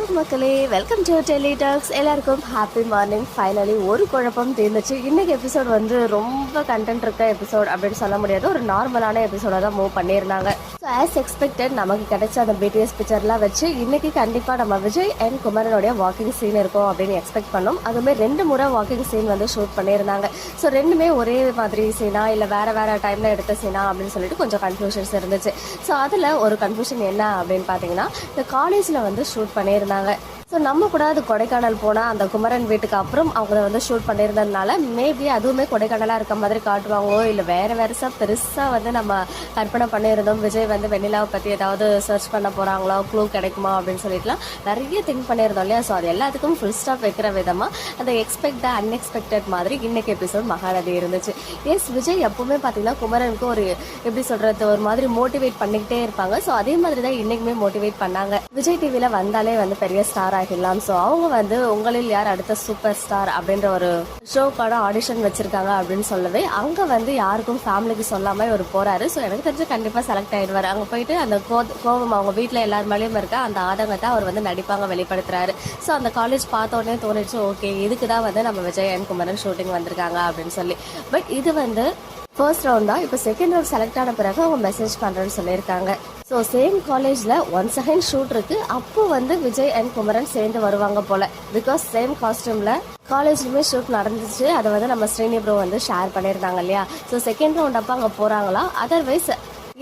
வணக்கம் மக்களே, welcome to Delhi tax. எல்லாருக்கும் ஹாப்பி மார்னிங். ஃபைனலி ஒரு குழப்பம் தீர்ந்துச்சு. இன்னைக்கு எபிசோட் வந்து ரொம்ப கண்டென்ட் இருக்க எபிசோட் அப்படின்னு சொல்ல முடியாது, ஒரு நார்மலான எபிசோட தான் மூவ் பண்ணியிருந்தாங்க. ஸோ ஆஸ் எக்ஸ்பெக்டட் நமக்கு கிடைச்ச அந்த பிடிஎஸ் பிக்சர்லாம் வச்சு இன்னைக்கு கண்டிப்பாக நம்ம விஜய் அண்ட் குமரனுடைய வாக்கிங் சீன் இருக்கும் அப்படின்னு எக்ஸ்பெக்ட் பண்ணோம். அதுவுமே 2 முறை வாக்கிங் சீன் வந்து ஷூட் பண்ணியிருந்தாங்க. ஸோ 2மே ஒரே மாதிரி சீனா இல்லை வேற டைமில் எடுத்த சீனா அப்படின்னு சொல்லிட்டு கொஞ்சம் கன்ஃபியூஷன்ஸ் இருந்துச்சு. ஸோ அதில் ஒரு கன்ஃபியூஷன் என்ன அப்படின்னு பார்த்தீங்கன்னா, இந்த காலேஜில் வந்து ஷூட் பண்ணியிருந்தாங்க. ஸோ நம்ம கூட அது கொடைக்கானல் போனால் அந்த குமரன் வீட்டுக்கு அப்புறம் அவங்க வந்து ஷூட் பண்ணியிருந்ததுனால மேபி அதுவுமே கொடைக்கானலாக இருக்க மாதிரி காட்டுவாங்களோ, இல்லை வேறு பெருசாக வந்து நம்ம கற்பனை பண்ணியிருந்தோம். விஜய் வந்து வெண்ணிலாவை பற்றி ஏதாவது சர்ச் பண்ண போகிறாங்களோ, க்ளூ கிடைக்குமா அப்படின்னு சொல்லிட்டுலாம் நிறைய திங்க் பண்ணியிருந்தோம் இல்லையா. ஸோ அது எல்லாத்துக்கும் ஃபுல் ஸ்டாப் வைக்கிற விதமாக அந்த எக்ஸ்பெக்ட் த அன்எக்ஸ்பெக்டட் மாதிரி இன்னைக்கு எபிசோட் மகாநதி இருந்துச்சு. எஸ், விஜய் எப்பவுமே பார்த்தீங்கன்னா குமரனுக்கு ஒரு எப்படி சொல்கிறது, ஒரு மாதிரி மோட்டிவேட் பண்ணிக்கிட்டே இருப்பாங்க. ஸோ அதே மாதிரி தான் இன்றைக்குமே மோட்டிவேட் பண்ணாங்க. விஜய் டிவியில் வந்தாலே வந்து பெரிய ஸ்டார் ஆகிடலாம். ஸோ அவங்க வந்து உங்களில் யார் அடுத்த சூப்பர் ஸ்டார் அப்படின்ற ஒரு ஷோக்கான ஆடிஷன் வச்சிருக்காங்க அப்படின்னு சொல்லவே அங்கே வந்து யாருக்கும் ஃபேமிலிக்கு சொல்லாமல் ஒரு போறாரு. ஸோ எனக்கு தெரிஞ்சு கண்டிப்பாக செலக்ட் ஆயிடுவார். அங்கே போயிட்டு அந்த கோவம் அவங்க வீட்டில் எல்லார் மேலேயும் இருக்க அந்த ஆதங்கத்தை அவர் வந்து நடிப்பாங்க வெளிப்படுத்துறாரு. ஸோ அந்த காலேஜ் பார்த்த உடனே தோணிச்சு, ஓகே இதுக்கு தான் வந்து நம்ம விஜய் அண்ட் குமரன் ஷூட்டிங் வந்திருக்காங்க அப்படின்னு சொல்லி. பட் இது வந்து ஃபர்ஸ்ட் ரவுண்ட் தான். இப்போ செகண்ட் ரவுண்ட் செலக்ட் ஆன பிறகு அவங்க மெசேஜ் பண்ணுறேன்னு சொல்லியிருக்காங்க. ஸோ சேம் காலேஜில் 1 செகண்ட் ஷூட் இருக்கு. அப்போ வந்து விஜய் அண்ட் குமரன் சேர்ந்து வருவாங்க போல. பிகாஸ் சேம் காஸ்டியூமில் காலேஜ்லையுமே ஷூட் நடந்துச்சு. அதை வந்து நம்ம ஸ்ரீனி ப்ரோ வந்து ஷேர் பண்ணியிருந்தாங்க இல்லையா. ஸோ செகண்ட் ரவுண்ட் அப்போ அங்கே போகிறாங்களா, அதர்வைஸ்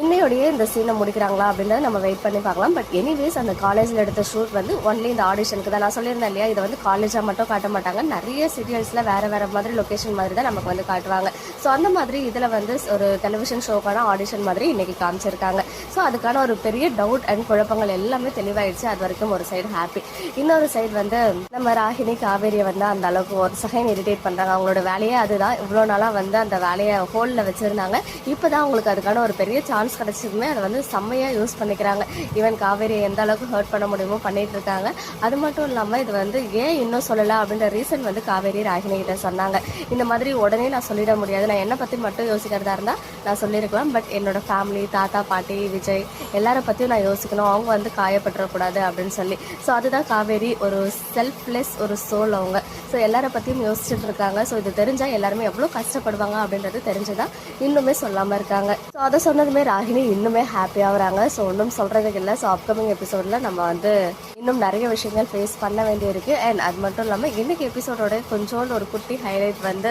இன்னையோடையே இந்த சீனை முடிக்கிறாங்களா அப்படின்றத நம்ம வெயிட் பண்ணி பார்க்கலாம். பட் எனிவேஸ் அந்த காலேஜில் எடுத்த ஷூட் வந்து ஒன்லி இந்த ஆடிஷனுக்கு தான். நான் சொல்லியிருந்தேன் இல்லையா, இதை வந்து காலேஜாக மட்டும் காட்ட மாட்டாங்க, நிறைய சீரியல்ஸில் வேறு மாதிரி லொக்கேஷன் மாதிரி தான் நமக்கு வந்து காட்டுவாங்க. ஸோ அந்த மாதிரி இதில் வந்து ஒரு டெலிவிஷன் ஷோக்கான ஆடிஷன் மாதிரி இன்னைக்கு காமிச்சிருக்காங்க. ஸோ அதுக்கான ஒரு பெரிய டவுட் அண்ட் குழப்பங்கள் எல்லாமே தெளிவாயிடுச்சு. அது வரைக்கும் ஒரு சைடு ஹாப்பி. இன்னொரு சைடு வந்து நம்ம ராகினி காவேரியை வந்து அந்த அளவுக்கு ஒரு செகண்ட் இரிட்டேட் பண்ணுறாங்க. அவங்களோட வேலையே அதுதான். இவ்வளோ நாளாக வந்து அந்த வேலையை ஹோல்டில் வச்சுருந்தாங்க. இப்போ தான் அவங்களுக்கு அதுக்கான ஒரு பெரிய சான்ஸ் கிடைச்சதுமே அதை வந்து செம்மையாக யூஸ் பண்ணிக்கிறாங்க. ஈவன் காவேரியை எந்த அளவுக்கு ஹர்ட் பண்ண முடியுமோ பண்ணிட்டு இருக்காங்க. அது மட்டும் இல்லாமல் இது வந்து ஏன் இன்னும் சொல்லலை அப்படின்ற ரீசன் வந்து காவேரி ராகினி கிட்ட சொன்னாங்க. இந்த மாதிரி உடனே நான் சொல்லிட முடியாது, நான் என்னை பற்றி மட்டும் யோசிக்கிறதா இருந்தால் நான் சொல்லியிருக்கலாம். பட் என்னோட ஃபேமிலி, தாத்தா பாட்டி, விஜய் எல்லாரை பற்றியும் நான் யோசிக்கணும், அவங்க வந்து காயப்பட்டுறக்கூடாது அப்படின்னு சொல்லி. ஸோ அதுதான் காவேரி, ஒரு செல்ஃப்லெஸ் ஒரு சோல் அவங்க. ஸோ எல்லாரை பற்றியும் யோசிச்சுட்டு இருக்காங்க. ஸோ இது தெரிஞ்சால் எல்லாருமே எவ்வளோ கஷ்டப்படுவாங்க அப்படின்றது தெரிஞ்சுதான் இன்னுமே சொல்லாமல் இருக்காங்க. ஸோ அதை சொன்னதுமே ராகினி இன்னுமே ஹாப்பியாகிறாங்க. ஸோ ஒன்றும் சொல்கிறதுக்கு இல்லை. ஸோ அப்கமிங் எபிசோடில் நம்ம வந்து இன்னும் நிறைய விஷயங்கள் ஃபேஸ் பண்ண வேண்டியிருக்கு. அண்ட் அது மட்டும் இல்லாமல் இன்னைக்கு எபிசோடோட கொஞ்சோண்டு ஒரு குட்டி ஹைலைட் வந்து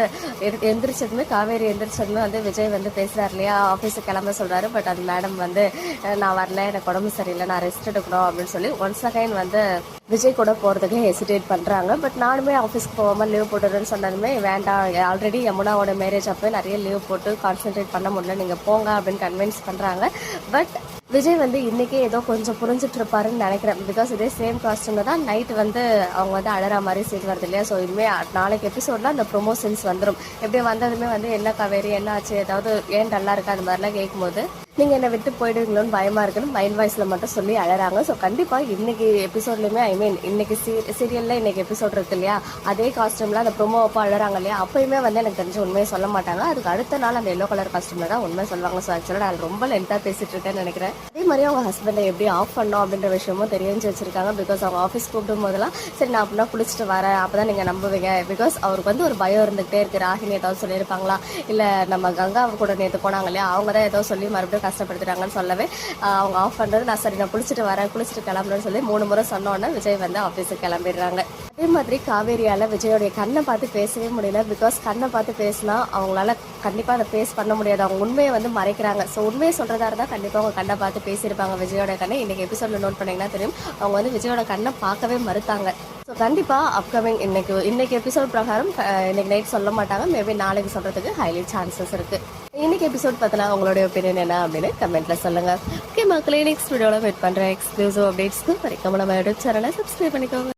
எந்திரிச்சதுமே, காவேரி எந்திரிச்சதுமே வந்து விஜய் வந்து பேசுகிறார் இல்லையா, ஆஃபீஸுக்கு கிளம்ப சொல்கிறாரு. பட் அந்த மேடம் வந்து நான் வரல, எனக்கு உடம்பு சரியில்லை, நான் ரெஸ்ட் எடுக்கணும் அப்படின்னு சொல்லி ஒன்ஸ் அகைன் வந்து விஜய் கூட போகிறதுக்கு ஹெசிடேட் பண்ணுறாங்க. பட் நானுமே ஆஃபீஸ்க்கு போகாமல் லீவ் போட்டுறேன்னு சொன்னதுமே வேண்டாம், ஆல்ரெடி யமுனாவோட மேரேஜ் அப்போ நிறைய லீவ் போட்டு கான்சென்ட்ரேட் பண்ண முடியல, நீங்கள் போங்க அப்படின்னு கன்வின்ஸ் பண்ணுறாங்க. பட் விஜய் வந்து இன்றைக்கே ஏதோ கொஞ்சம் புரிஞ்சிட்டு இருப்பாருன்னு நினைக்கிறேன். பிகாஸ் இதே சேம் காஸ்டியூமில் தான் நைட்டு வந்து அவங்க வந்து அழற மாதிரி சீன் வருது இல்லையா. ஸோ இனிமேல் நாளைக்கு எபிசோடில் அந்த ப்ரொமோஷன்ஸ் வந்துடும். எப்படி வந்ததுமே வந்து என்ன காவேரி என்ன ஆச்சு, ஏதாவது ஏன் டல்லாக இருக்குது அது மாதிரிலாம் கேட்கும்போது நீங்கள் என்னை விட்டு போயிடுவீங்களோன்னு பயமாக இருக்குன்னு மைண்ட் வாய்ஸில் மட்டும் சொல்லி அழறாங்க. ஸோ கண்டிப்பாக இன்றைக்கி எபிசோட்லையுமே இன்னைக்கு சீரியலில் இன்றைக்கி எபிசோட் இருக்கு இல்லையா, அதே காஸ்டியூமில் அந்த ப்ரொமோ அப்போ அழறாங்க இல்லையா, அப்போயுமே வந்து எனக்கு தெரிஞ்ச உண்மையை சொல்ல மாட்டாங்க. அதுக்கு அடுத்த நாள் அந்த எல்லோ கலர் காஸ்டியூமில் தான் உண்மை சொல்லுவாங்க. ஸோ ஆக்சுவலாக நான் ரொம்ப லென்த்தாக பேசிகிட்டு இருக்கேன்னு நினைக்கிறேன். அதே மாதிரி அவங்க ஹஸ்பண்டை எப்படி ஆஃப் பண்ணோம் அப்படின்ற விஷயமும் தெரிஞ்சு வச்சிருக்காங்க. பிகாஸ் அவங்க ஆஃபீஸ் கூப்பிடும் போதெல்லாம் சரி நான் அப்படின்னா குளிச்சுட்டு வரேன், அப்போ தான் நீங்கள் நம்புவீங்க. பிகாஸ் அவருக்கு வந்து ஒரு பயம் இருந்துகிட்டே இருக்குது. ராகினி ஏதாவது சொல்லியிருப்பாங்களா, இல்லை நம்ம கங்கா கூட நேற்று போனாங்க இல்லையா, அவங்க தான் ஏதோ சொல்லி மறுபடியும் கஷ்டப்படுத்துறாங்கன்னு சொல்லவே அவங்க ஆஃப் பண்ணுறது. நான் சரி நான் குளிச்சுட்டு கிளம்புறேன்னு சொல்லி 3 முறை சொன்னோன்னே விஜய் வந்து ஆஃபீஸுக்கு கிளம்பிடுறாங்க. அதே மாதிரி காவேரியால் விஜயோடைய கண்ணை பார்த்து பேசவே முடியல. பிகாஸ் கண்ணை பார்த்து பேசினா அவங்களால கண்டிப்பாக அதை ஃபேஸ் பண்ண முடியாது. அவங்க உண்மையை வந்து மறைக்கிறாங்க. ஸோ உண்மையை சொல்கிறதா இருந்தால் கண்டிப்பாக அவங்க கண்ணை பார்த்து பேசியிருப்பாங்க விஜயோட கண்ணை. இன்றைக்கி எபிசோடில் நோட் பண்ணிங்கன்னா தெரியும், அவங்க வந்து விஜயோட கண்ணை பார்க்கவே மறுத்தாங்க. ஸோ கண்டிப்பாக அப்கமிங் இன்னைக்கு எபிசோட் பிரகாரம் இன்னைக்கு நைட் சொல்ல மாட்டாங்க. மேபி நாளைக்கு சொல்கிறதுக்கு ஹைலி சான்சஸ் இருக்குது. இன்னைக்கு எபிசோட் பார்த்தனா உங்களுடைய ஒப்பீனியன் என்ன அப்படின்னு கமெண்ட்டில் சொல்லுங்கள். ஓகே மக்களே, நெக்ஸ்ட் வீடியோவில் வெயிட் பண்ணுறேன். எக்ஸ்க்ளூசிவ் அப்டேட்ஸ்க்கு வரைக்கும் நம்ம யூடியூப் சேனலை சப்ஸ்கிரைப் பண்ணிக்கோங்க.